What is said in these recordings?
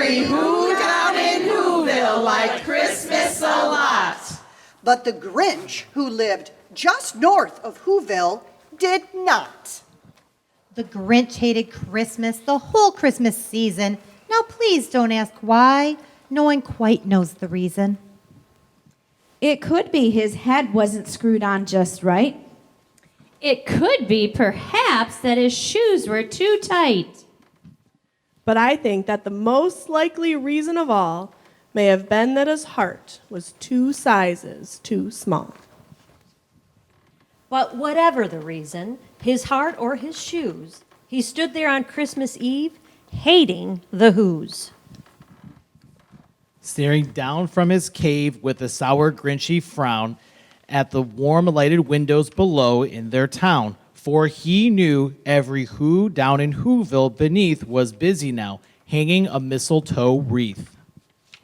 Every Who down in Whoville liked Christmas a lot. But the Grinch, who lived just north of Whoville, did not. The Grinch hated Christmas the whole Christmas season. Now please don't ask why. No one quite knows the reason. It could be his head wasn't screwed on just right. It could be, perhaps, that his shoes were too tight. But I think that the most likely reason of all may have been that his heart was 2 sizes too small. But whatever the reason, his heart or his shoes, he stood there on Christmas Eve hating the Whos. Staring down from his cave with a sour, grinchy frown at the warm, lighted windows below in their town, for he knew every Who down in Whoville beneath was busy now, hanging a mistletoe wreath.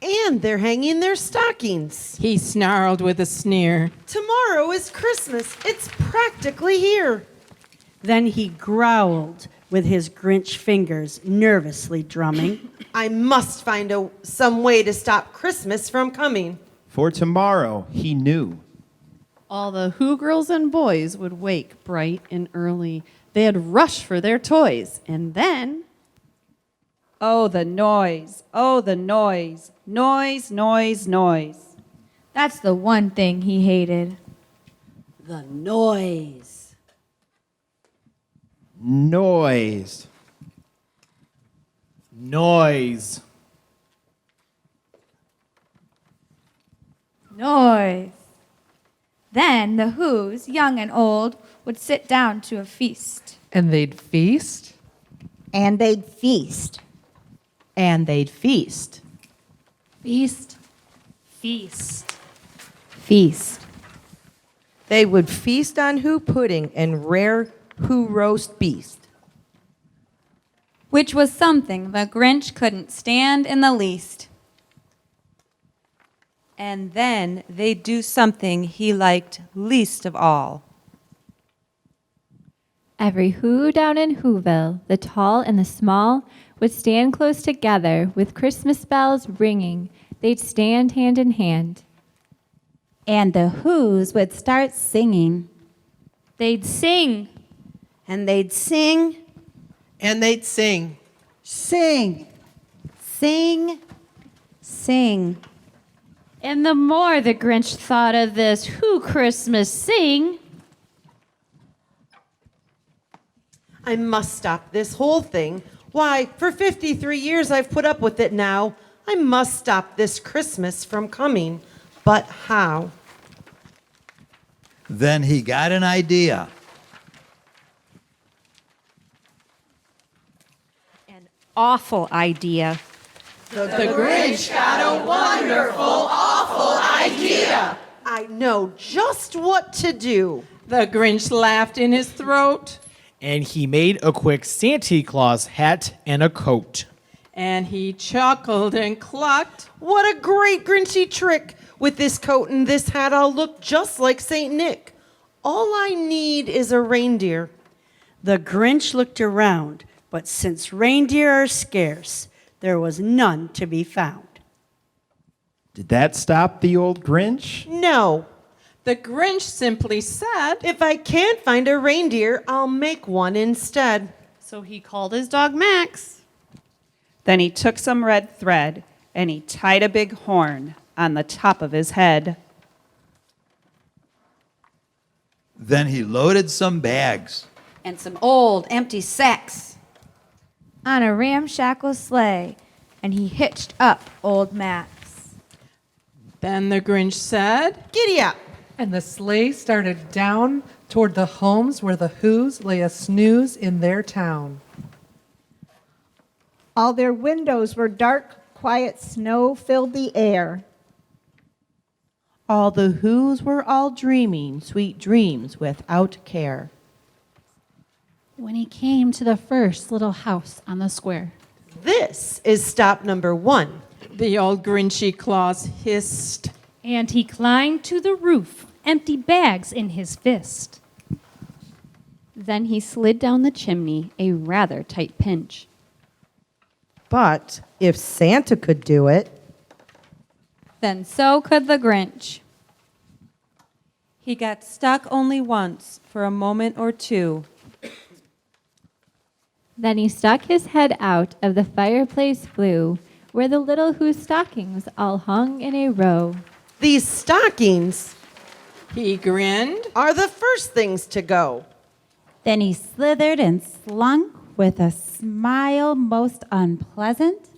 And they're hanging their stockings. He snarled with a sneer. Tomorrow is Christmas. It's practically here. Then he growled with his Grinch fingers nervously drumming. I must find some way to stop Christmas from coming. For tomorrow, he knew. All the Who girls and boys would wake bright and early. They'd rush for their toys, and then... Oh, the noise. Oh, the noise. Noise, noise, noise. That's the one thing he hated. The noise. Noise. Noise. Noise. Then the Whos, young and old, would sit down to a feast. And they'd feast. And they'd feast. And they'd feast. Feast. Feast. Feast. They would feast on Who pudding and rare Who roast beast. Which was something the Grinch couldn't stand in the least. And then they'd do something he liked least of all. Every Who down in Whoville, the tall and the small, would stand close together with Christmas bells ringing. They'd stand hand in hand. And the Whos would start singing. They'd sing. And they'd sing. And they'd sing. Sing. Sing. Sing. And the more the Grinch thought of this Who Christmas sing, I must stop this whole thing. Why, for 53 years I've put up with it now. I must stop this Christmas from coming. But how? Then he got an idea. An awful idea. The Grinch got a wonderful, awful idea. I know just what to do. The Grinch laughed in his throat. And he made a quick Santa Claus hat and a coat. And he chuckled and clucked. What a great Grinchy trick. With this coat and this hat, I'll look just like St. Nick. All I need is a reindeer. The Grinch looked around, but since reindeer are scarce, there was none to be found. Did that stop the old Grinch? No. The Grinch simply said, If I can't find a reindeer, I'll make one instead. So he called his dog Max. Then he took some red thread and he tied a big horn on the top of his head. Then he loaded some bags. And some old empty sacks. on a ramshackle sleigh, and he hitched up old Max. Then the Grinch said, Giddy up! And the sleigh started down toward the homes where the Whos lay a snooze in their town. All their windows were dark, quiet snow filled the air. All the Whos were all dreaming sweet dreams without care. When he came to the first little house on the square. This is stop number 1. The old Grinchy Claus hissed. And he climbed to the roof, empty bags in his fist. Then he slid down the chimney, a rather tight pinch. But if Santa could do it, then so could the Grinch. He got stuck only once for a moment or two. Then he stuck his head out of the fireplace flue, where the little Who's stockings all hung in a row. These stockings, He grinned. are the first things to go. Then he slithered and slunk with a smile most unpleasant.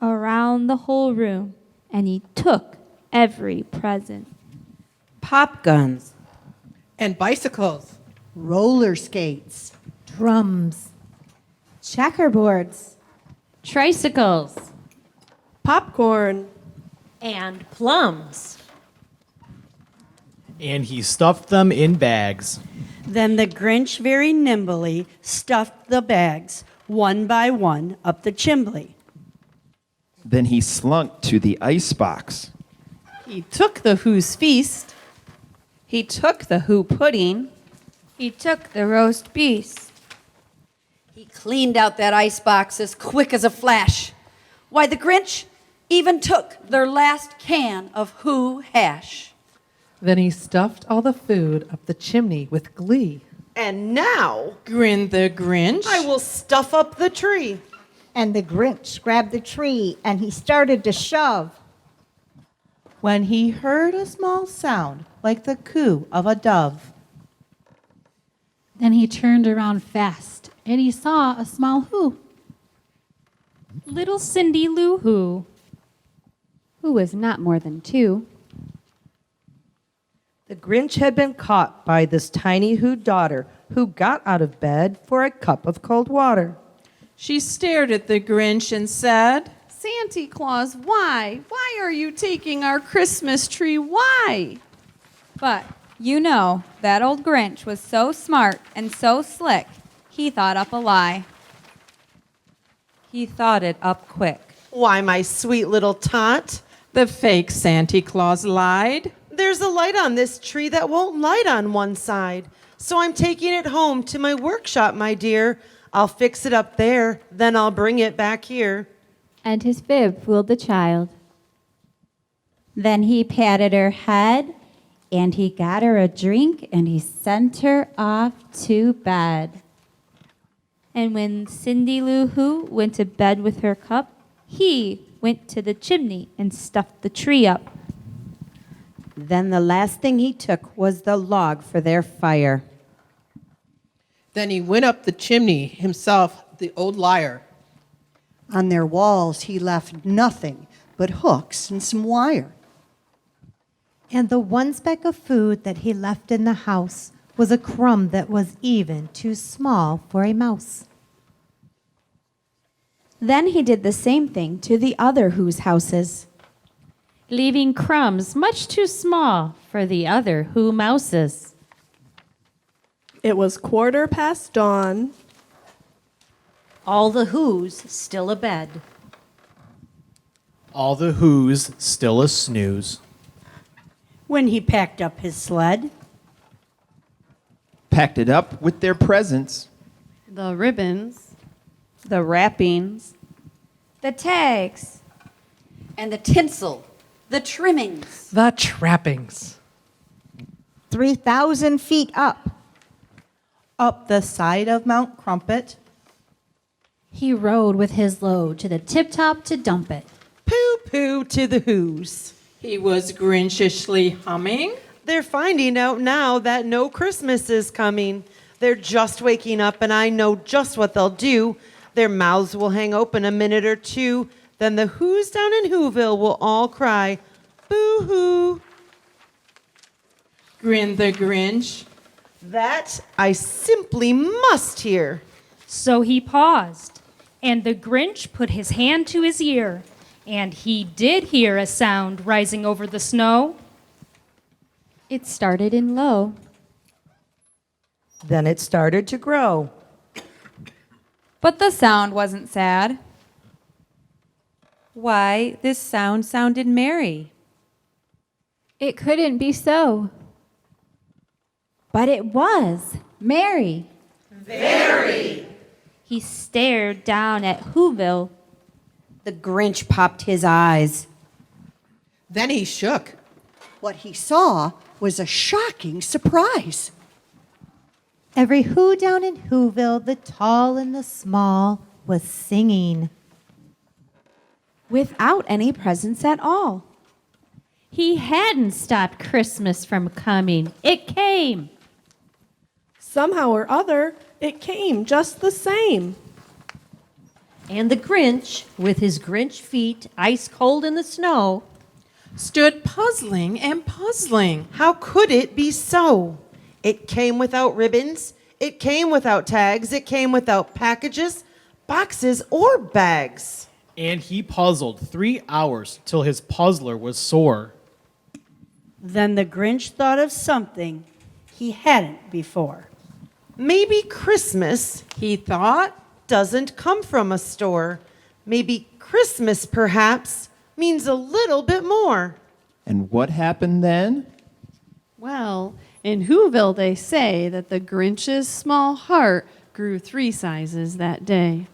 Around the whole room, and he took every present. Pop guns. And bicycles. Roller skates. Drums. Checkerboards. Tricycles. Popcorn. And plums. And he stuffed them in bags. Then the Grinch very nimbly stuffed the bags, one by one, up the chimbley. Then he slunk to the icebox. He took the Who's feast. He took the Who pudding. He took the roast beast. He cleaned out that icebox as quick as a flash. Why, the Grinch even took their last can of Who hash. Then he stuffed all the food up the chimney with glee. And now Grinned the Grinch. I will stuff up the tree. And the Grinch grabbed the tree and he started to shove. when he heard a small sound like the coo of a dove. Then he turned around fast, and he saw a small Who. Little Cindy Lou Who was not more than 2. The Grinch had been caught by this tiny Who daughter who got out of bed for a cup of cold water. She stared at the Grinch and said, Santa Claus, why? Why are you taking our Christmas tree? Why? But you know, that old Grinch was so smart and so slick, he thought up a lie. He thought it up quick. Why, my sweet little tot, the fake Santa Claus lied. There's a light on this tree that won't light on one side. So I'm taking it home to my workshop, my dear. I'll fix it up there, then I'll bring it back here. And his fib fooled the child. Then he patted her head, and he got her a drink, and he sent her off to bed. And when Cindy Lou Who went to bed with her cup, he went to the chimney and stuffed the tree up. Then the last thing he took was the log for their fire. Then he went up the chimney himself, the old liar. On their walls, he left nothing but hooks and some wire. And the one speck of food that he left in the house was a crumb that was even too small for a mouse. Then he did the same thing to the other Who's houses, leaving crumbs much too small for the other Who mouses. It was 1/4 dawn. All the Who's still abed. All the Who's still a snooze. When he packed up his sled, Packed it up with their presents. The ribbons, the wrappings, the tags, and the tinsel, the trimmings, The trappings. 3,000 feet up. Up the side of Mount Crumpet, He rode with his load to the tip-top to dump it. Pooh-pooh to the Who's. He was Grinchishly humming. They're finding out now that no Christmas is coming. They're just waking up, and I know just what they'll do. Their mouths will hang open a minute or two. Then the Who's down in Whoville will all cry, boo-hoo. Grinned the Grinch. That I simply must hear. So he paused, and the Grinch put his hand to his ear, and he did hear a sound rising over the snow. It started in low. then it started to grow. but the sound wasn't sad. Why, this sound sounded merry. It couldn't be so. But it was Mary. Very. He stared down at Whoville. The Grinch popped his eyes. Then he shook. What he saw was a shocking surprise. Every who down in Whoville, the tall and the small, was singing. Without any presents at all. He hadn't stopped Christmas from coming. It came. Somehow or other, it came just the same. And the Grinch, with his Grinch feet ice cold in the snow, stood puzzling and puzzling. How could it be so? It came without ribbons. It came without tags. It came without packages, boxes, or bags. And he puzzled 3 hours till his puzzler was sore. Then the Grinch thought of something he hadn't before. Maybe Christmas, He thought, doesn't come from a store. Maybe Christmas, perhaps, means a little bit more. And what happened then? Well, in Whoville, they say that the Grinch's small heart grew 3 sizes that day.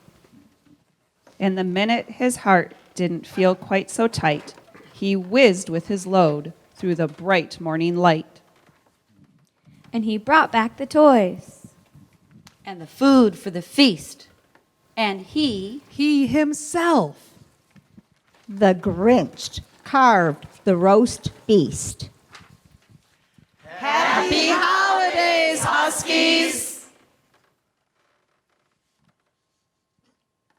And the minute his heart didn't feel quite so tight, he whizzed with his load through the bright morning light. And he brought back the toys. And the food for the feast. And he himself. The Grinch carved the roast beast. Happy holidays, Huskies!